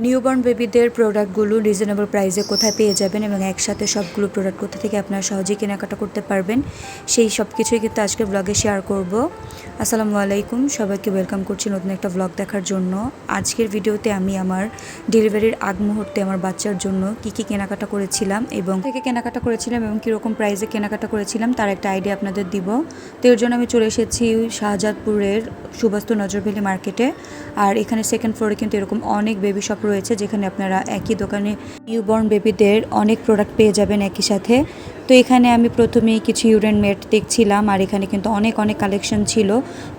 Newborn বেবিদের প্রোডাক্টগুলো reasonable প্রাইসে কোথায় পেয়ে যাবেন এবং একসাথে সবগুলো প্রোডাক্ট কোথা থেকে আপনারা সহজেই কেনাকাটা করতে পারবেন সেই সব কিছুই কিন্তু আজকের ব্লগে শেয়ার করব। আসসালামু আলাইকুম, সবাইকে ওয়েলকাম করছি নতুন একটা ব্লগ দেখার জন্য। আজকের ভিডিওতে আমি আমার ডেলিভারির আগ মুহূর্তে আমার বাচ্চার জন্য কি কি কেনাকাটা করেছিলাম এবং কীরকম প্রাইসে কেনাকাটা করেছিলাম তার একটা আইডিয়া আপনাদের দিব। তো এর জন্য আমি চলে এসেছি শাহজাদপুরের সুবাস্তু নজরভ্যালি মার্কেটে। আর এখানে সেকেন্ড ফ্লোরে কিন্তু এরকম অনেক বেবি শপ রয়েছে যেখানে আপনারা একই দোকানে নিউবর্ন বেবিদের অনেক প্রোডাক্ট পেয়ে যাবেন একই সাথে। তো এখানে আমি প্রথমেই কিছু ইউরেন মেট দেখছিলাম আর এখানে কিন্তু অনেক কালেকশন ছিল,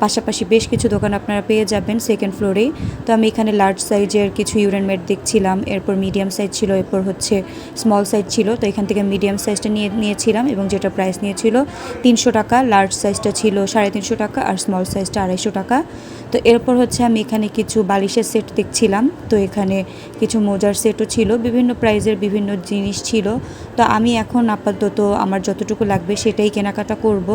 পাশাপাশি বেশ কিছু দোকান আপনারা পেয়ে যাবেন সেকেন্ড ফ্লোরেই। তো আমি এখানে লার্জ সাইজের কিছু ইউরেন মেট দেখছিলাম, এরপর মিডিয়াম সাইজ ছিল, এরপর হচ্ছে স্মল সাইজ ছিল। তো এখান থেকে মিডিয়াম সাইজটা নিয়েছিলাম এবং যেটা প্রাইস নিয়েছিল 300 টাকা, লার্জ সাইজটা ছিল 350 টাকা আর স্মল সাইজটা 250 টাকা। তো এরপর হচ্ছে আমি এখানে কিছু বালিশের সেট দেখছিলাম, তো এখানে কিছু মোজার সেটও ছিল, বিভিন্ন প্রাইজের বিভিন্ন জিনিস ছিল। তো আমি এখন আপাতত আমার যতটুকু লাগবে সেটাই কেনাকাটা করব।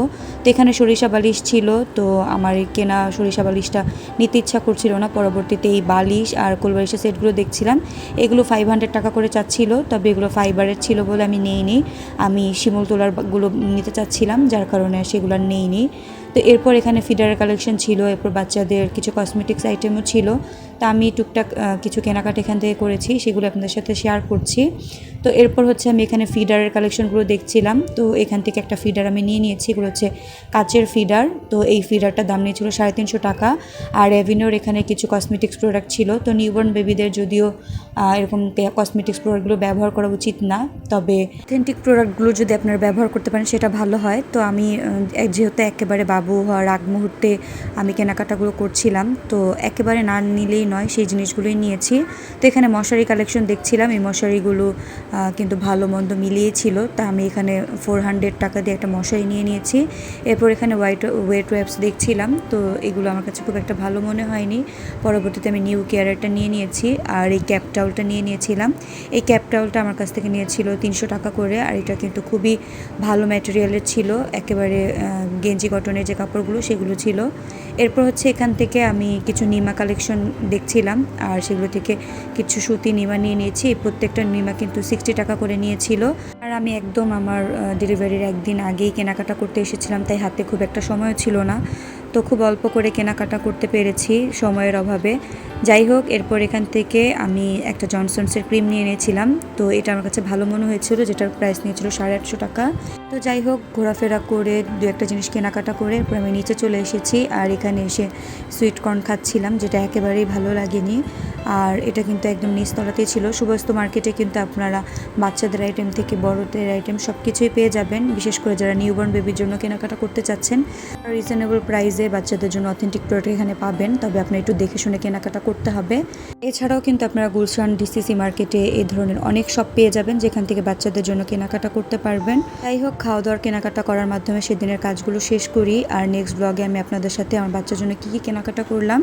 তো এখানে সরিষা বালিশ ছিল, তো আমার কেনা সরিষা বালিশটা নিতে ইচ্ছা করছিল না। পরবর্তীতে এই বালিশ আর কোলবালিশের সেটগুলো দেখছিলাম, এগুলো 500 টাকা করে চাচ্ছিল, তবে এগুলো ফাইবারের ছিল বলে আমি নেইনি। আমি শিমুল তোলারগুলো নিতে চাচ্ছিলাম, যার কারণে সেগুলো নেইনি। তো এরপর এখানে ফিডারের কালেকশন ছিল, এরপর বাচ্চাদের কিছু কসমেটিক্স আইটেমও ছিল। তা আমি টুকটাক কিছু কেনাকাটা এখান থেকে করেছি, সেগুলো আপনাদের সাথে শেয়ার করছি। তো এরপর হচ্ছে আমি এখানে ফিডারের কালেকশনগুলো দেখছিলাম, তো এখান থেকে একটা ফিডার আমি নিয়েছি, এগুলো হচ্ছে কাচের ফিডার। তো এই ফিডারটার দাম নিয়েছিল 350 টাকা। আর অ্যাভিনোর এখানে কিছু কসমেটিক্স প্রোডাক্ট ছিল। তো নিউবর্ন বেবিদের যদিও এরকম কসমেটিক্স প্রোডাক্টগুলো ব্যবহার করা উচিত না, তবে অথেন্টিক প্রোডাক্টগুলো যদি আপনারা ব্যবহার করতে পারেন সেটা ভালো হয়। তো আমি যেহেতু একেবারে বাবু হওয়ার আগ মুহূর্তে আমি কেনাকাটাগুলো করছিলাম, তো একেবারে না নিলেই নয়, সেই জিনিসগুলোই নিয়েছি। তো এখানে মশারি কালেকশন দেখছিলাম, এই মশারিগুলো কিন্তু ভালো মন্দ মিলিয়ে ছিল। তা আমি এখানে 400 টাকা দিয়ে একটা মশারি নিয়েছি। এরপর এখানে ওয়েট ওয়াইপস দেখছিলাম, তো এগুলো আমার কাছে খুব একটা ভালো মনে হয়নি। পরবর্তীতে আমি নিউ কেয়ারটা নিয়েছি আর এই ক্যাপ টাওয়ালটা নিয়েছিলাম। এই ক্যাপ টাওয়ালটা আমার কাছ থেকে নিয়েছিল 300 টাকা করে, আর এটা কিন্তু খুবই ভালো ম্যাটেরিয়ালের ছিল, একেবারে গেঞ্জি কটনের যে কাপড়গুলো সেগুলো ছিল। এরপর হচ্ছে এখান থেকে আমি কিছু নিমা কালেকশন দেখছিলাম, আর সেগুলো থেকে কিছু সুতি নিমা নিয়েছি। প্রত্যেকটা নিমা কিন্তু 60 টাকা করে নিয়েছিল। আর আমি একদম আমার ডেলিভারির একদিন আগেই কেনাকাটা করতে এসেছিলাম, তাই হাতে খুব একটা সময় ছিল না, তো খুব অল্প করে কেনাকাটা করতে পেরেছি সময়ের অভাবে। যাই হোক, এরপর এখান থেকে আমি একটা জনসনসের ক্রিম নিয়েছিলাম। তো এটা আমার কাছে ভালো মনে হয়েছিল, যেটার প্রাইস নিয়েছিল 850 টাকা। তো যাই হোক, ঘোরাফেরা করে দু একটা জিনিস কেনাকাটা করে এরপর আমি নিচে চলে এসেছি, আর এখানে এসে সুইট কর্ন খাচ্ছিলাম, যেটা একেবারেই ভালো লাগেনি। আর এটা কিন্তু একদম নিচতলাতেই ছিল। সুবাস্তু মার্কেটে কিন্তু আপনারা বাচ্চাদের আইটেম থেকে বড়দের আইটেম সব কিছুই পেয়ে যাবেন, বিশেষ করে যারা নিউবর্ন বেবির জন্য কেনাকাটা করতে চাচ্ছেন। রিজনেবল প্রাইসে বাচ্চাদের জন্য অথেন্টিক প্রোডাক্ট এখানে পাবেন, তবে আপনার একটু দেখে শুনে কেনাকাটা করতে হবে। এছাড়াও কিন্তু আপনারা গুলশান ডিসিসি মার্কেটে এই ধরনের অনেক শপ পেয়ে যাবেন যেখান থেকে বাচ্চাদের জন্য কেনাকাটা করতে পারবেন। যাই হোক, খাওয়া দাওয়ার কেনাকাটা করার মাধ্যমে সেদিনের কাজগুলো শেষ করি। আর নেক্সট ব্লগে আমি আপনাদের সাথে আমার বাচ্চার জন্য কী কী কেনাকাটা করলাম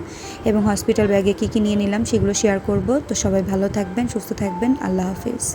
এবং হসপিটাল ব্যাগে কী কী নিয়ে নিলাম সেগুলো শেয়ার করব। তো সবাই ভালো থাকবেন, সুস্থ থাকবেন, আল্লাহ হাফিজ।